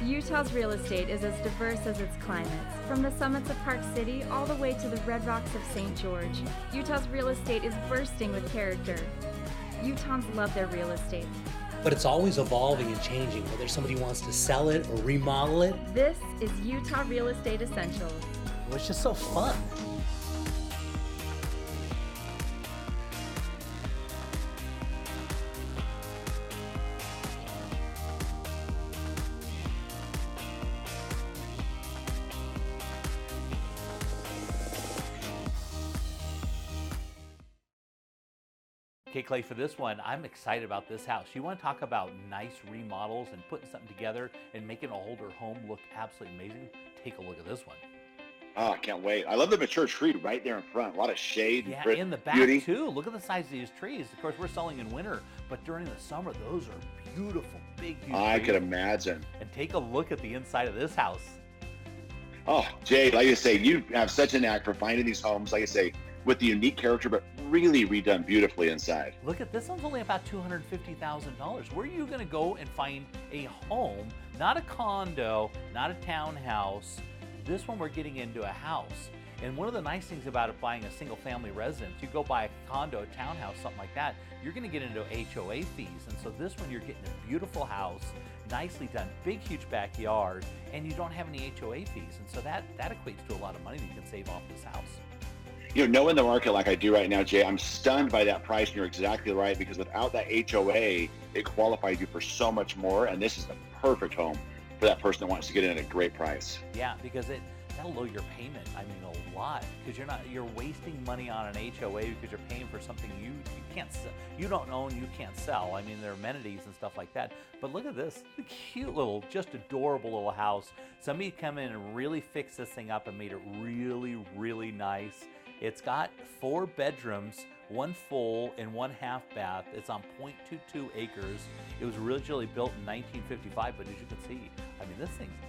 Utah's real estate is as diverse as its climates. From the summits of Park City all the way to the red rocks of St. George, Utah's real estate is bursting with character. Utahns love their real estate. But it's always evolving and changing, whether somebody wants to sell it or remodel it. This is Utah Real Estate Essentials. Well, it's just so fun. Okay, Clay, for this one, I'm excited about this house. You want to talk about nice remodels and putting something together and making an older home look absolutely amazing? Take a look at this one. Oh, I can't wait. I love the mature tree right there in front. A lot of shade. Yeah, in the back beauty. too. Look at the size of these trees. Of course, we're selling in winter, but during the summer, those are beautiful, big, huge I trees. could imagine. And take a look at the inside of this house. Oh, Jay, like I say, you have such a knack for finding these homes, like I say, with the unique character, but really redone beautifully inside. Look at this one's only about $250,000. Where are you going to go and find a home, not a condo, not a townhouse? This one we're getting into a house. And one of the nice things about it, buying a single family residence, you go buy a condo, a townhouse, something like that, you're going to get into HOA fees. And so this one, you're getting a beautiful house, nicely done, big, huge backyard, and you don't have any HOA fees. And so that equates to a lot of money that you can save off this house. You know, knowing the market like I do right now, Jay, I'm stunned by that price, and you're exactly right, because without that HOA, it qualifies you for so much more, and this is the perfect home for that person that wants to get in at a great price. Yeah, because that'll lower your payment, I mean, a lot, because you're wasting money on an HOA because you're paying for something you can't sell, you don't own, you can't sell. I mean, there are amenities and stuff like that. But look at this, the cute little, just adorable little house. Somebody come in and really fixed this thing up and made it really, really nice. It's got 4 bedrooms, 1 full and 1 half bath. It's on 0.22 acres. It was originally built in 1955, but as you can see, I mean,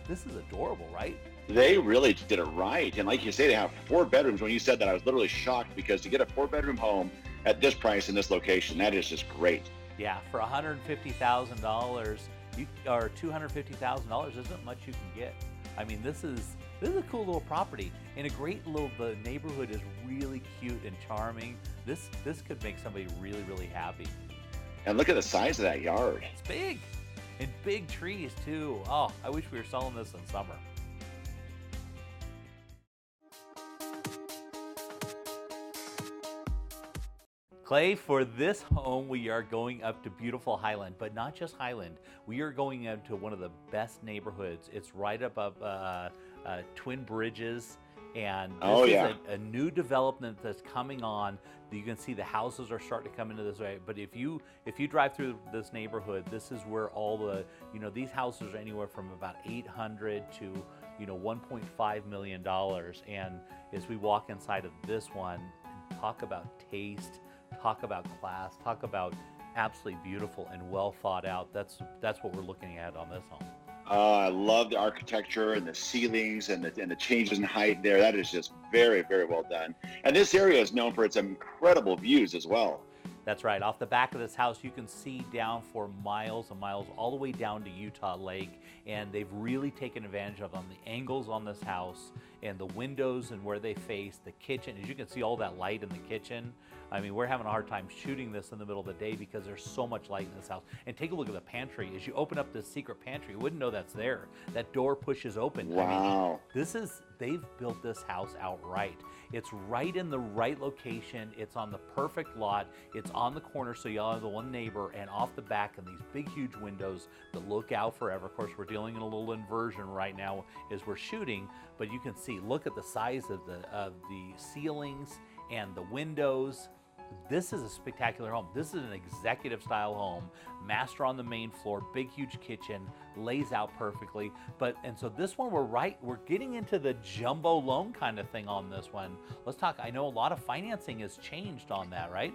this is adorable, right? They really did it right. And like you say, they have 4 bedrooms. When you said that, I was literally shocked, because to get a 4-bedroom home at this price in this location, that is just great. Yeah, for $150,000 or $250,000 isn't much you can get. I mean, this is a cool little property, and a great little, the neighborhood is really cute and charming. This could make somebody really, really happy. And look at the size of that yard. It's big, and big trees too. Oh, I wish we were selling this in summer. Clay, for this home, we are going up to beautiful Highland, but not just Highland. We are going into one of the best neighborhoods. It's right above Twin Bridges, and this is a new development that's coming on. You can see the houses are starting to come into this way. But if you drive through this neighborhood, this is where all the, these houses are anywhere from about $800 to $1.5 million. And as we walk inside of this one, talk about taste, talk about class, talk about absolutely beautiful and well thought out. That's what we're looking at on this home. I love the architecture and the ceilings and the changes in height there. That is just very, very well done. And this area is known for its incredible views as well. That's right. Off the back of this house, you can see down for miles and miles, all the way down to Utah Lake. And they've really taken advantage of them. The angles on this house and the windows and where they face, the kitchen. As you can see, all that light in the kitchen. I mean, we're having a hard time shooting this in the middle of the day because there's so much light in this house. And take a look at the pantry. As you open up this secret pantry, you wouldn't know that's there. That door pushes open. Wow. I mean, they've built this house outright. It's right in the right location. It's on the perfect lot. It's on the corner, so you'll have the one neighbor, and off the back and these big, huge windows that look out forever. Of course, we're dealing in a little inversion right now as we're shooting, but you can see, look at the size of the ceilings and the windows. This is a spectacular home. This is an executive style home, master on the main floor, big, huge kitchen, lays out perfectly. And so this one, we're getting into the jumbo loan kind of thing on this one. Let's talk, I know a lot of financing has changed on that, right?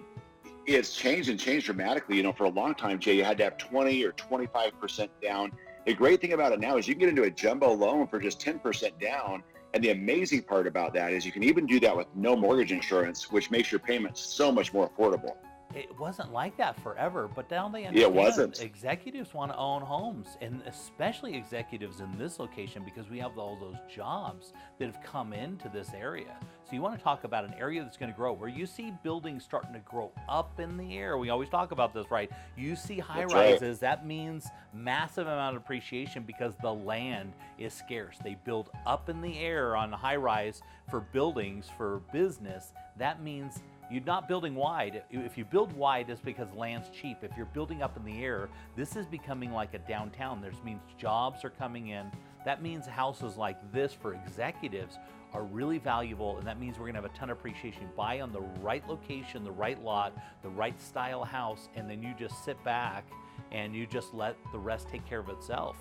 It's changed and changed dramatically. For a long time, Jay, you had to have 20 or 25% down. The great thing about it now is you can get into a jumbo loan for just 10% down. And the amazing part about that is you can even do that with no mortgage insurance, which makes your payments so much more affordable. it wasn't like that forever, but now they Yeah, understand it wasn't. executives want to own homes, and especially executives in this location because we have all those jobs that have come into this area. So you want to talk about an area that's going to grow, where you see buildings starting to grow up in the air. We always talk about this, right? You see high That's right. rises, that means massive amount of appreciation because the land is scarce. They build up in the air on high rise for buildings, for business. That means you're not building wide. If you build wide, it's because land's cheap. If you're building up in the air, this is becoming like a downtown. This means jobs are coming in. That means houses like this for executives are really valuable, and that means we're gonna have a ton of appreciation. Buy on the right location, the right lot, the right style house, and then you just sit back and you just let the rest take care of itself.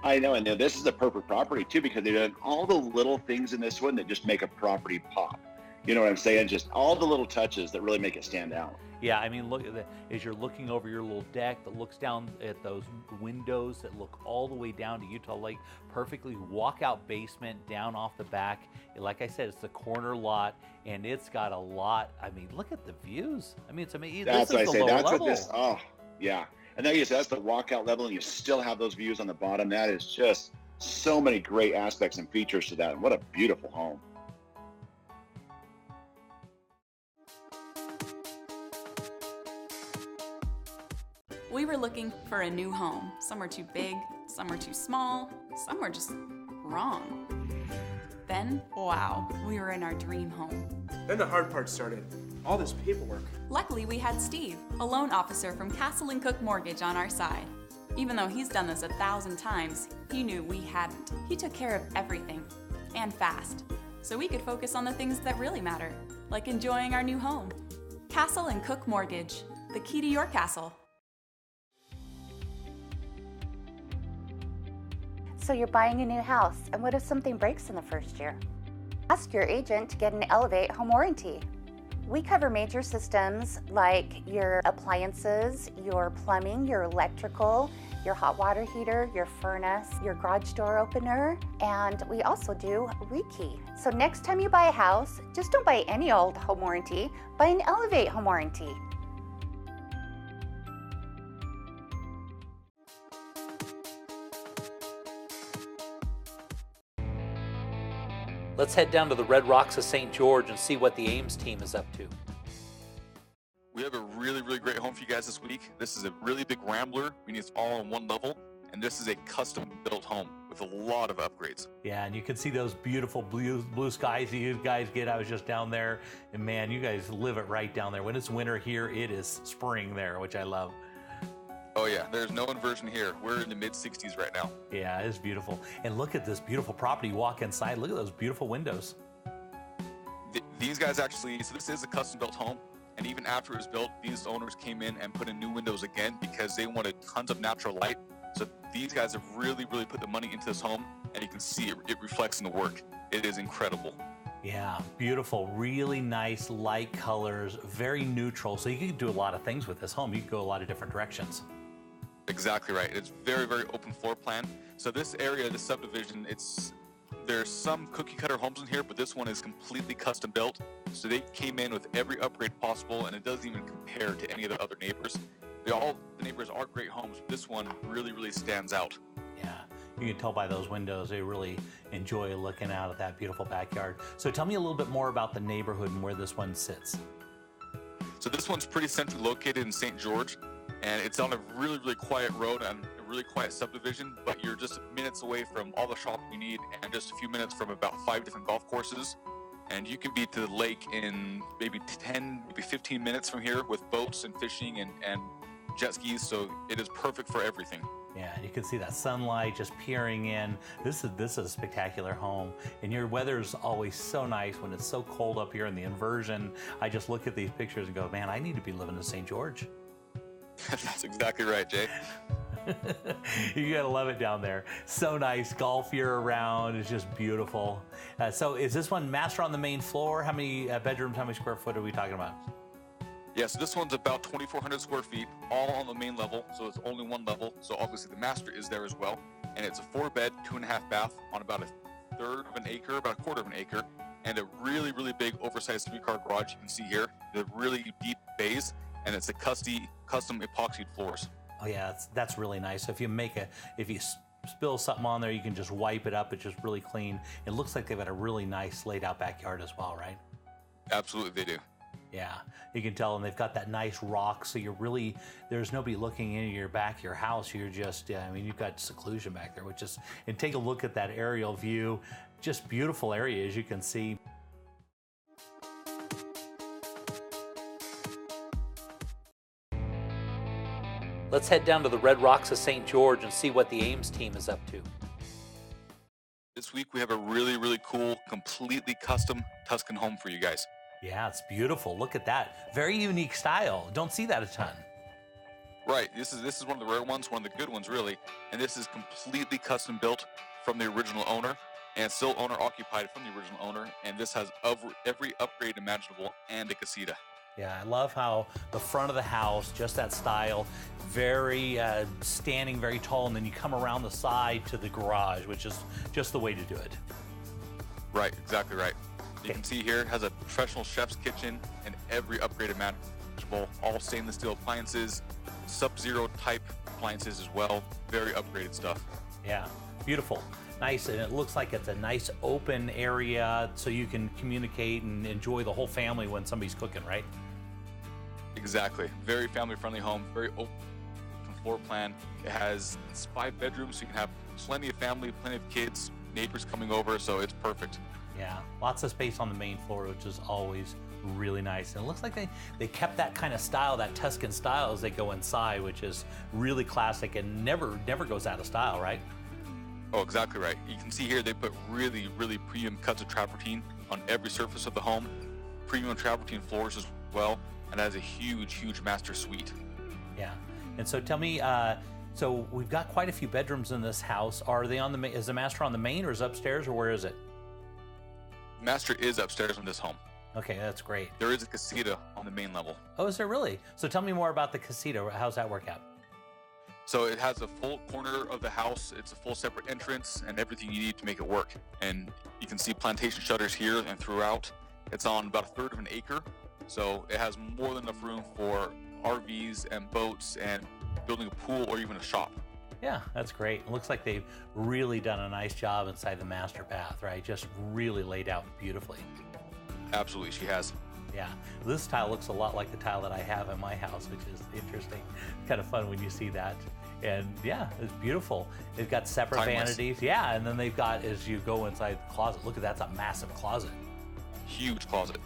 I know, and this is a perfect property too, because they've done all the little things in this one that just make a property pop. You know what I'm saying? Just all the little touches that really make it stand out. Yeah, I mean, look at that. As you're looking over your little deck that looks down at those windows that look all the way down to Utah Lake, perfectly walkout basement down off the back. Like I said, it's the corner lot, and it's got a lot. I mean, look at the views. I mean, it's amazing. That's This what I is the say. lower That's level. what this. Oh, yeah. And then that's the walkout level, and you still have those views on the bottom. That is just so many great aspects and features to that. And what a beautiful home. We were looking for a new home. Some were too big, some were too small, some were just wrong. Then, wow, we were in our dream home. Then the hard part started. All this paperwork. Luckily, we had Steve, a loan officer from Castle & Cook Mortgage, on our side. Even though he's done this 1,000 times, he knew we hadn't. He took care of everything, and fast, so we could focus on the things that really matter, like enjoying our new home. Castle & Cook Mortgage, the key to your castle. So you're buying a new house, and what if something breaks in the first year? Ask your agent to get an Elevate home warranty. We cover major systems like your appliances, your plumbing, your electrical, your hot water heater, your furnace, your garage door opener, and we also do rekey. So next time you buy a house, just don't buy any old home warranty, buy an Elevate home warranty. Let's head down to the Red Rocks of St. George and see what the Ames team is up to. We have a really great home for you guys this week. This is a really big Rambler, meaning it's all on one level, and this is a custom built home with a lot of upgrades. Yeah, and you can see those beautiful blue skies that you guys get. I was just down there, and man, you guys live it right down there. When it's winter here, it is spring there, which I love. Oh yeah, there's no inversion here. We're in the mid 60s right now. Yeah, it's beautiful. And look at this beautiful property. You walk inside, look at those beautiful windows. These guys actually, so this is a custom built home, and even after it was built, these owners came in and put in new windows again because they wanted tons of natural light. So these guys have really put the money into this home, and you can see it reflects in the work. It is incredible. Yeah, beautiful, really nice light colors, very neutral. So you can do a lot of things with this home. You can go a lot of different directions. Exactly right. It's very open floor plan. So this area, this subdivision, there's some cookie cutter homes in here, but this one is completely custom built. So they came in with every upgrade possible, and it doesn't even compare to any of the other neighbors. The neighbors are great homes, but this one really stands out. Yeah, you can tell by those windows, they really enjoy looking out at that beautiful backyard. So tell me a little bit more about the neighborhood and where this one sits. So this one's pretty centrally located in St. George, and it's on a really quiet road and a really quiet subdivision, but you're just minutes away from all the shopping you need and just a few minutes from about 5 different golf courses. And you can be to the lake in maybe 10, maybe 15 minutes from here with boats and fishing and jet skis, so it is perfect for everything. Yeah, and you can see that sunlight just peering in. This is a spectacular home, and your weather's always so nice when it's so cold up here in the inversion. I just look at these pictures and go, man, I need to be living in St. George. That's exactly right, Jay. You gotta love it down there. So nice, golf year around. It's just beautiful. So is this one master on the main floor? How many bedrooms, how many square foot are we talking about? Yeah, so this one's about 2,400 square feet, all on the main level, so it's only one level. So obviously the master is there as well. And it's a 4-bed, 2.5 bath on about a third of an acre, about a quarter of an acre, and a really big oversized 3-car garage you can see here. The really deep bays, and it's a custom epoxied floors. Oh yeah, that's really nice. So if you spill something on there, you can just wipe it up. It's just really clean. It looks like they've got a really nice laid out backyard as well, right? Absolutely, they do. Yeah, you can tell, and they've got that nice rock, so there's nobody looking into your house. You're just, you've got seclusion back there, and take a look at that aerial view. Just beautiful area, as you can see. Let's head down to the Red Rocks of St. George and see what the Ames team is up to. This week we have a really, really cool, completely custom Tuscan home for you guys. Yeah, it's beautiful. Look at that. Very unique style. Don't see that a ton. Right. This is one of the rare ones, one of the good ones, really. And this is completely custom built from the original owner, and still owner occupied from the original owner. And this has every upgrade imaginable and a casita. Yeah, I love how the front of the house, just that style, very standing very tall, and then you come around the side to the garage, which is just the way to do it. Right, exactly right. You can see here it has a professional chef's kitchen and every upgrade imaginable, all stainless steel appliances, Sub-Zero type appliances as well. Very upgraded stuff. Yeah, beautiful. Nice, and it looks like it's a nice open area so you can communicate and enjoy the whole family when somebody's cooking, right? Exactly. Very family-friendly home, very open floor plan. It has 5 bedrooms, so you can have plenty of family, plenty of kids, neighbors coming over, so it's perfect. Yeah, lots of space on the main floor, which is always really nice. And it looks like they kept that kind of style, that Tuscan style, as they go inside, which is really classic and never goes out of style, right? Oh, exactly right. You can see here they put really, really premium cuts of travertine on every surface of the home. Premium travertine floors as well, and has a huge, huge master suite. Yeah, and so tell me, so we've got quite a few bedrooms in this house. Are they on the is the master on the main, or is it upstairs, or where is it? Master is upstairs in this home. Okay, that's great. There is a casita on the main level. Oh, is there really? So tell me more about the casita. How's that work out? So it has a full corner of the house. It's a full separate entrance and everything you need to make it work. And you can see plantation shutters here and throughout. It's on about 1/3 of an acre. So it has more than enough room for RVs and boats and building a pool or even a shop. Yeah, that's great. It looks like they've really done a nice job inside the master bath, right? Just really laid out beautifully. Absolutely, she has. Yeah, this tile looks a lot like the tile that I have in my house, which is interesting. Kind of fun when you see that. And yeah, it's beautiful. They've got separate vanities. Yeah, and then they've got, as you go inside the closet, look at that, that's a massive closet. Huge closet.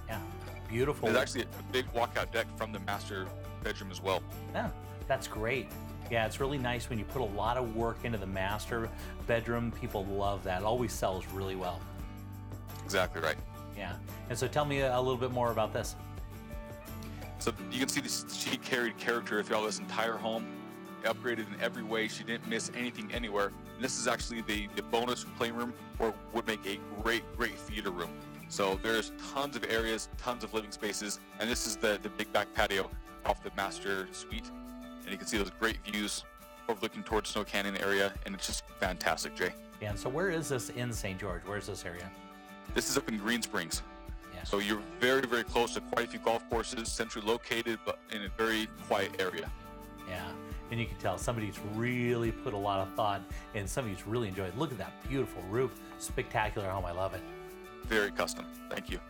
Yeah, beautiful. There's actually a big walkout deck from the master bedroom as well. Yeah, that's great. Yeah, it's really nice when you put a lot of work into the master bedroom. People love that. It always sells really well. Exactly right. Yeah, and so tell me a little bit more about this. So you can see she carried character throughout this entire home, upgraded in every way. She didn't miss anything anywhere. And this is actually the bonus playroom, or would make a great theater room. So there's tons of areas, tons of living spaces, and this is the big back patio off the master suite. And you can see those great views overlooking towards Snow Canyon area, and it's just fantastic, Jay. Yeah, and so where is this in St. George? Where's this area? This is up in Green Springs. Yeah. So you're very, very close to quite a few golf courses, centrally located, but in a very quiet area. Yeah, and you can tell somebody's really put a lot of thought, and somebody's really enjoyed it. Look at that beautiful roof. Spectacular home. I love it. Very custom. Thank you.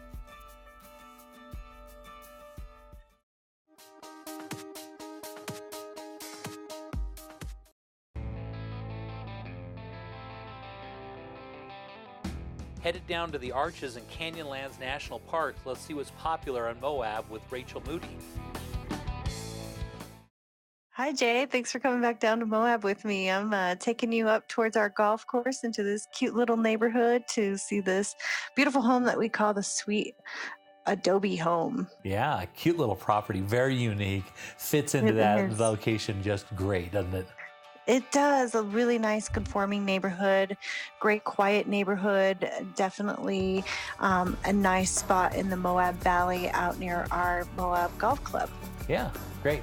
Headed down to the Arches and Canyonlands National Park. Let's see what's popular on Moab with Rachel Moody. Hi, Jay. Thanks for coming back down to Moab with me. I'm taking you up towards our golf course into this cute little neighborhood to see this beautiful home that we call the Sweet Adobe Home. Yeah, a cute little property, very unique. Fits into that location just great, doesn't it? It does. A really nice conforming neighborhood, great quiet neighborhood, definitely a nice spot in the Moab Valley out near our Moab Golf Club. Yeah, great.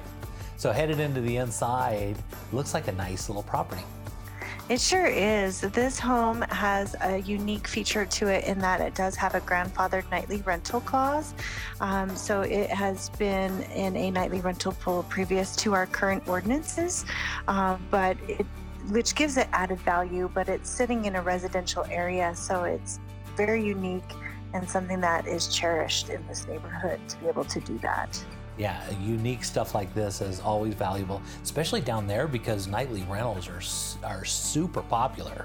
So headed into the inside, looks like a nice little property. It sure is. This home has a unique feature to it in that it does have a grandfathered nightly rental clause. So it has been in a nightly rental pool previous to our current ordinances, which gives it added value, but it's sitting in a residential area, so it's very unique and something that is cherished in this neighborhood to be able to do that. Yeah, unique stuff like this is always valuable, especially down there because nightly rentals are super popular.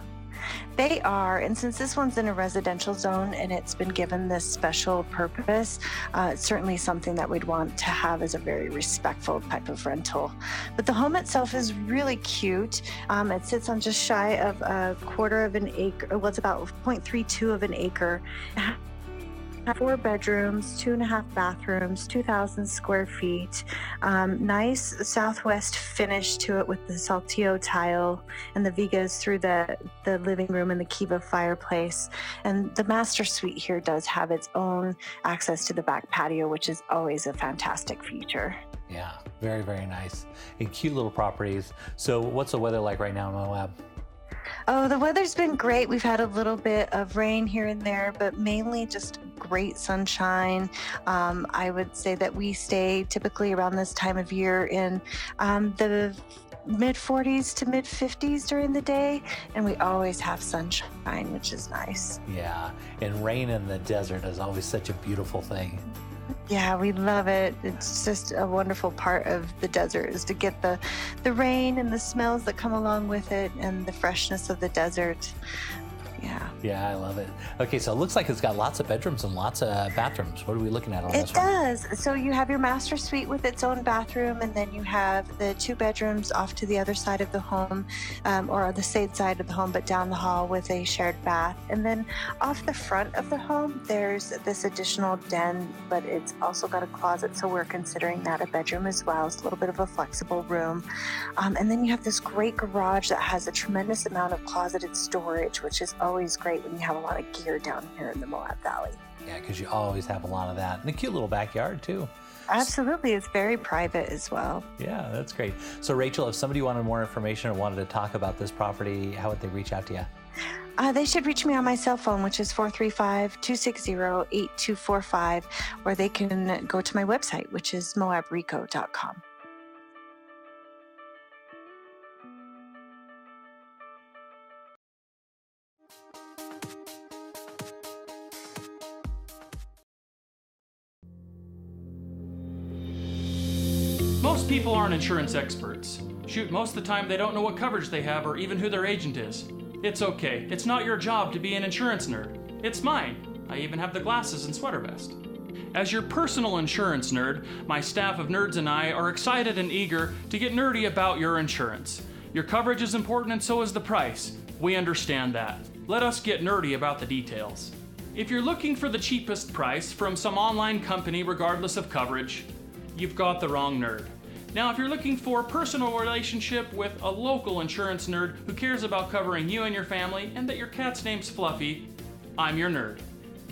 They are, and since this one's in a residential zone and it's been given this special purpose, it's certainly something that we'd want to have as a very respectful type of rental. But the home itself is really cute. It sits on just shy of a quarter of an acre, well, it's about 0.32 of an acre. 4 bedrooms, 2.5 bathrooms, 2,000 square feet. Nice southwest finish to it with the Saltillo tile and the vigas through the living room and the Kiva fireplace. And the master suite here does have its own access to the back patio, which is always a fantastic feature. Yeah, very, very nice. And cute little properties. So what's the weather like right now in Moab? Oh, the weather's been great. We've had a little bit of rain here and there, but mainly just great sunshine. I would say that we stay typically around this time of year in the mid 40s to mid 50s during the day, and we always have sunshine, which is nice. Yeah, and rain in the desert is always such a beautiful thing. Yeah, we love it. It's just a wonderful part of the desert is to get the rain and the smells that come along with it and the freshness of the desert. Yeah. Yeah, I love it. Okay, so it looks like it's got lots of bedrooms and lots of bathrooms. What are we looking at on this one? It does. So you have your master suite with its own bathroom, and then you have the 2 bedrooms off to the other side of the home, or the same side of the home, but down the hall with a shared bath. And then off the front of the home, there's this additional den, but it's also got a closet, so we're considering that a bedroom as well. It's a little bit of a flexible room. And then you have this great garage that has a tremendous amount of closeted storage, which is always great when you have a lot of gear down here in the Moab Valley. Yeah, because you always have a lot of that. And a cute little backyard, too. Absolutely. It's very private as well. Yeah, that's great. So, Rachel, if somebody wanted more information or wanted to talk about this property, how would they reach out to you? They should reach me on my cell phone, which is 435-260-8245, or they can go to my website, which is moabrico.com. Most people aren't insurance experts. Shoot, most of the time they don't know what coverage they have or even who their agent is. It's okay. It's not your job to be an insurance nerd. It's mine. I even have the glasses and sweater vest. As your personal insurance nerd, my staff of nerds and I are excited and eager to get nerdy about your insurance. Your coverage is important and so is the price. We understand that. Let us get nerdy about the details. If you're looking for the cheapest price from some online company regardless of coverage, you've got the wrong nerd. Now, if you're looking for a personal relationship with a local insurance nerd who cares about covering you and your family and that your cat's name's Fluffy, I'm your nerd.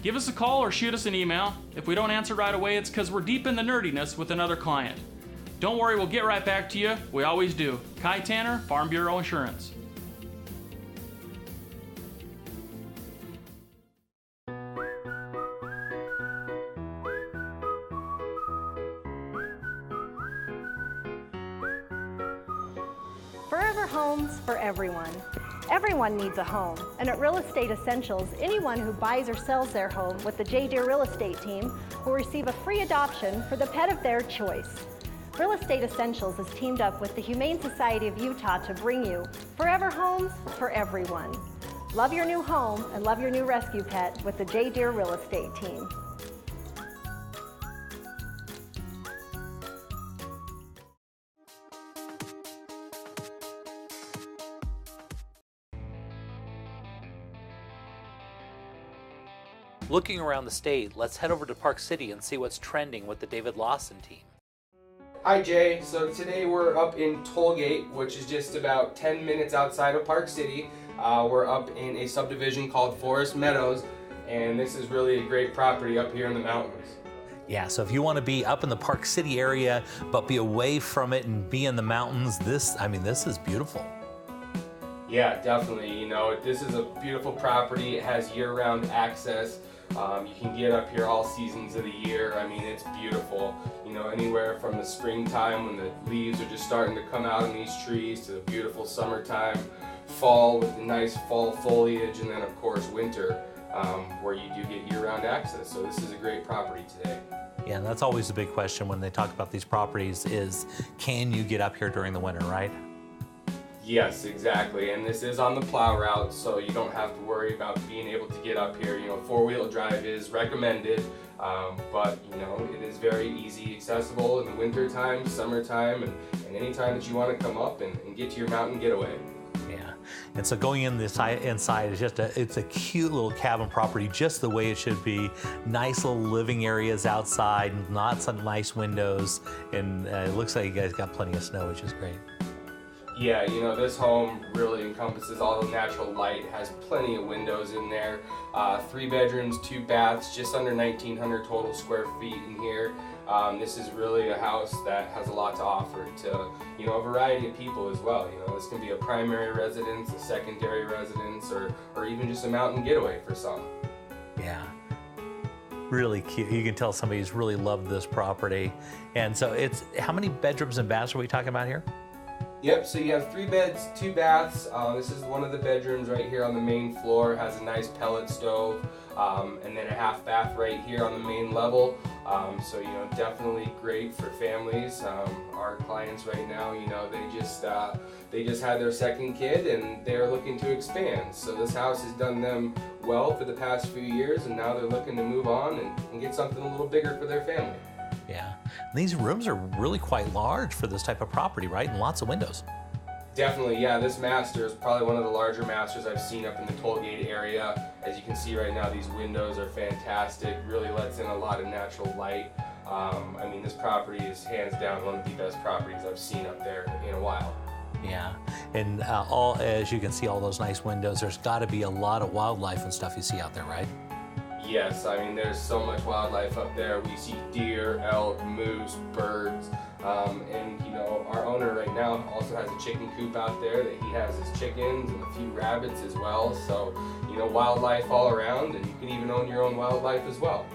Give us a call or shoot us an email. If we don't answer right away, it's because we're deep in the nerdiness with another client. Don't worry, we'll get right back to you. We always do. Kai Tanner, Farm Bureau Insurance. Forever Homes for everyone. Everyone needs a home, and at Real Estate Essentials, anyone who buys or sells their home with the J. Deere Real Estate team will receive a free adoption for the pet of their choice. Real Estate Essentials has teamed up with the Humane Society of Utah to bring you Forever Homes for everyone. Love your new home and love your new rescue pet with the J. Deere Real Estate team. Looking around the state, let's head over to Park City and see what's trending with the David Lawson team. Hi Jay, so today we're up in Tollgate, which is just about 10 minutes outside of Park City. We're up in a subdivision called Forest Meadows, and this is really a great property up here in the mountains. Yeah, so if you want to be up in the Park City area, but be away from it and be in the mountains, this is beautiful. Yeah, definitely. You know, this is a beautiful property. It has year-round access. You can get up here all seasons of the year. I mean, it's beautiful. You know, anywhere from the springtime when the leaves are just starting to come out on these trees to the beautiful summertime, fall with the nice fall foliage, and then of course winter where you do get year-round access. So this is a great property today. Yeah, and that's always a big question when they talk about these properties is, can you get up here during the winter, right? Yes, exactly. And this is on the plow route, so you don't have to worry about being able to get up here. You know, four-wheel drive is recommended, but you know, it is very easy accessible in the winter time, summertime, and any time that you want to come up and get to your mountain getaway. Yeah, and so going inside is just it's a cute little cabin property, just the way it should be. Nice little living areas outside, lots of nice windows, and it looks like you guys got plenty of snow, which is great. Yeah, you know, this home really encompasses all the natural light. It has plenty of windows in there. 3 bedrooms, 2 baths, just under 1,900 total square feet in here. This is really a house that has a lot to offer to, you know, a variety of people as well. You know, this can be a primary residence, a secondary residence, or even just a mountain getaway for some. Yeah. Really cute. You can tell somebody's really loved this property. And so it's, how many bedrooms and baths are we talking about here? Yep, so you have 3 beds, 2 baths. This is one of the bedrooms right here on the main floor. It has a nice pellet stove, and then a half bath right here on the main level. So, you know, definitely great for families. Our clients right now, you know, they just had their second kid and they're looking to expand. So this house has done them well for the past few years, and now they're looking to move on and get something a little bigger for their family. Yeah, and these rooms are really quite large for this type of property, right? And lots of windows. Definitely, yeah. This master is probably one of the larger masters I've seen up in the Tollgate area. As you can see right now, these windows are fantastic. Really lets in a lot of natural light. I mean, this property is hands down one of the best properties I've seen up there in a while. Yeah, and as you can see, all those nice windows. There's got to be a lot of wildlife and stuff you see out there, right? Yes, I mean, there's so much wildlife up there. We see deer, elk, moose, birds, and you know, our owner right now also has a chicken coop out there that he has his chickens and a few rabbits as well. So, you know, wildlife all around, and you can even own your own wildlife as well.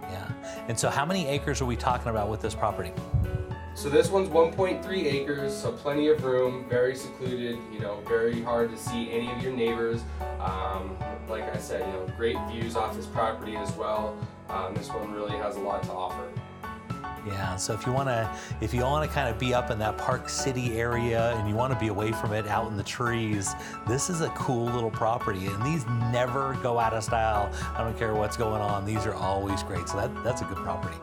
Yeah, and so how many acres are we talking about with this property? So this one's 1.3 acres, so plenty of room, very secluded, you know, very hard to see any of your neighbors. Like I said, you know, great views off this property as well. This one really has a lot to offer. Yeah, so if you want to kind of be up in that Park City area and you want to be away from it out in the trees, this is a cool little property, and these never go out of style. I don't care what's going on, these are always great, so that's a good property.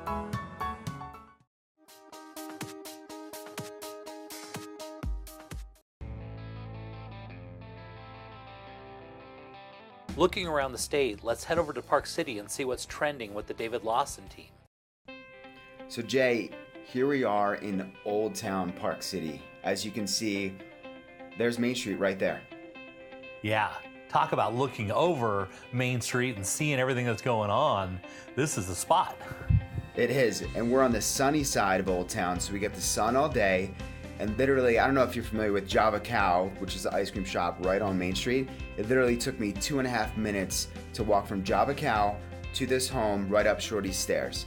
Looking around the state, let's head over to Park City and see what's trending with the David Lawson team. So Jay, here we are in Old Town Park City. As you can see, there's Main Street right there. Yeah, talk about looking over Main Street and seeing everything that's going on. This is the spot. It is, and we're on the sunny side of Old Town, so we get the sun all day. And literally, I don't know if you're familiar with Java Cow, which is the ice cream shop right on Main Street. It literally took me 2.5 minutes to walk from Java Cow to this home right up Shorty's stairs.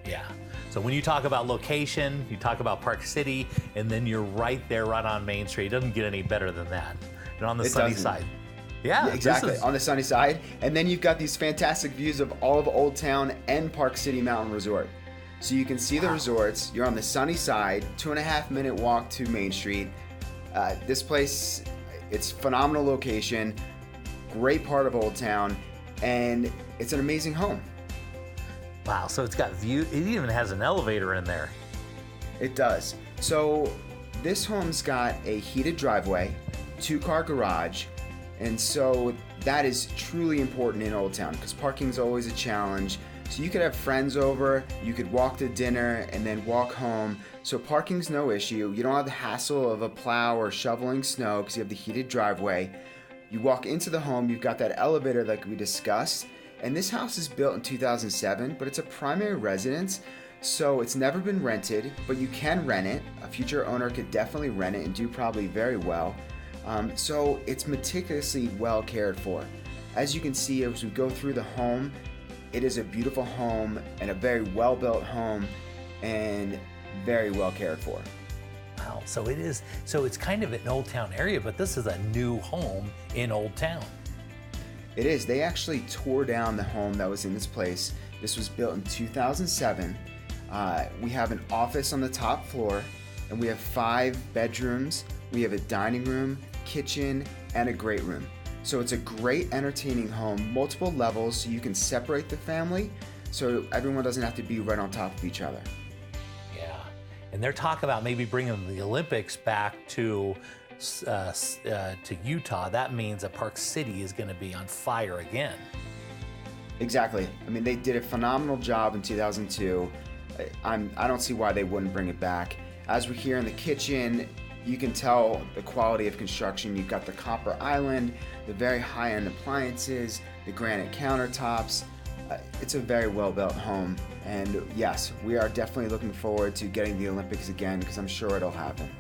Yeah. So when you talk about location, you talk about Park City, and then you're right there, right on Main Street. It doesn't get any better than that. And on the sunny side. Yeah, exactly. On the sunny side. And then you've got these fantastic views of all of Old Town and Park City Mountain Resort. So you can see the resorts. You're on the sunny side, 2.5 minute walk to Main Street. This place, it's phenomenal location, great part of Old Town, and it's an amazing home. Wow, so it's got view. It even has an elevator in there. It does. So this home's got a heated driveway, 2-car garage, and so that is truly important in Old Town because parking's always a challenge. So you could have friends over, you could walk to dinner and then walk home. So parking's no issue. You don't have the hassle of a plow or shoveling snow because you have the heated driveway. You walk into the home, you've got that elevator like we discussed. And this house is built in 2007, but it's a primary residence. So it's never been rented, but you can rent it. A future owner could definitely rent it and do probably very well. So it's meticulously well cared for. As you can see, as we go through the home, it is a beautiful home and a very well-built home and very well cared for. Wow, so it is, so it's kind of an Old Town area, but this is a new home in Old Town. It is. They actually tore down the home that was in this place. This was built in 2007. We have an office on the top floor, and we have 5 bedrooms. We have a dining room, kitchen, and a great room. So it's a great entertaining home, multiple levels, so you can separate the family so everyone doesn't have to be right on top of each other. Yeah, and they're talking about maybe bringing the Olympics back to Utah. That means that Park City is going to be on fire again. Exactly. I mean, they did a phenomenal job in 2002. I don't see why they wouldn't bring it back. As we're here in the kitchen, you can tell the quality of construction. You've got the copper island, the very high-end appliances, the granite countertops. It's a very well-built home. And yes, we are definitely looking forward to getting the Olympics again because I'm sure it'll happen.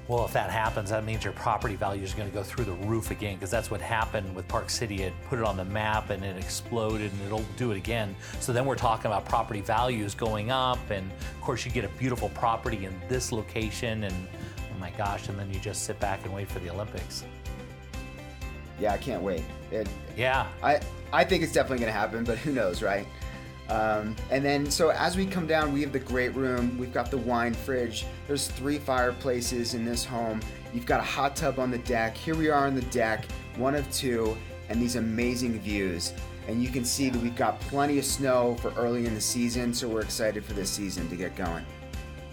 Well, if that happens, that means your property value is going to go through the roof again, because that's what happened with Park City. It put it on the map and it exploded, and it'll do it again. So then we're talking about property values going up, and of course you get a beautiful property in this location, and oh my gosh, and then you just sit back and wait for the Olympics. Yeah, I can't wait. Yeah. I think it's definitely going to happen, but who knows, right? And then, so as we come down, we have the great room. We've got the wine fridge. There's 3 fireplaces in this home. You've got a hot tub on the deck. Here we are on the deck, one of 2, and these amazing views. And you can see that we've got plenty of snow for early in the season, so we're excited for this season to get going.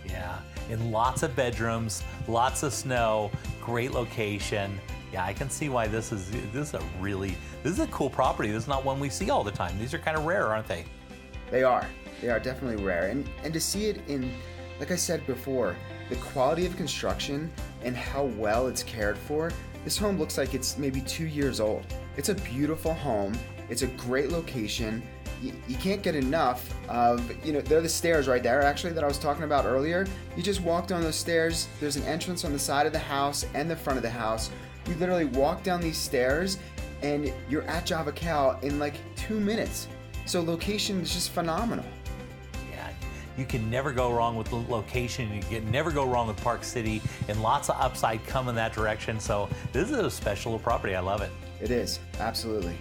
Yeah, and lots of bedrooms, lots of snow, great location. Yeah, I can see why this is a cool property. This is not one we see all the time. These are kind of rare, aren't they? They are definitely rare. And to see it in, like I said before, the quality of construction and how well it's cared for, this home looks like it's maybe 2 years old. It's a beautiful home. It's a great location. You can't get enough of, there are the stairs right there, actually, that I was talking about earlier. You just walk down those stairs. There's an entrance on the side of the house and the front of the house. You literally walk down these stairs and you're at Java Cal in like 2 minutes. So location is just phenomenal. Yeah, you can never go wrong with the location. You can never go wrong with Park City, and lots of upside come in that direction. So this is a special property. I love it. It is, absolutely.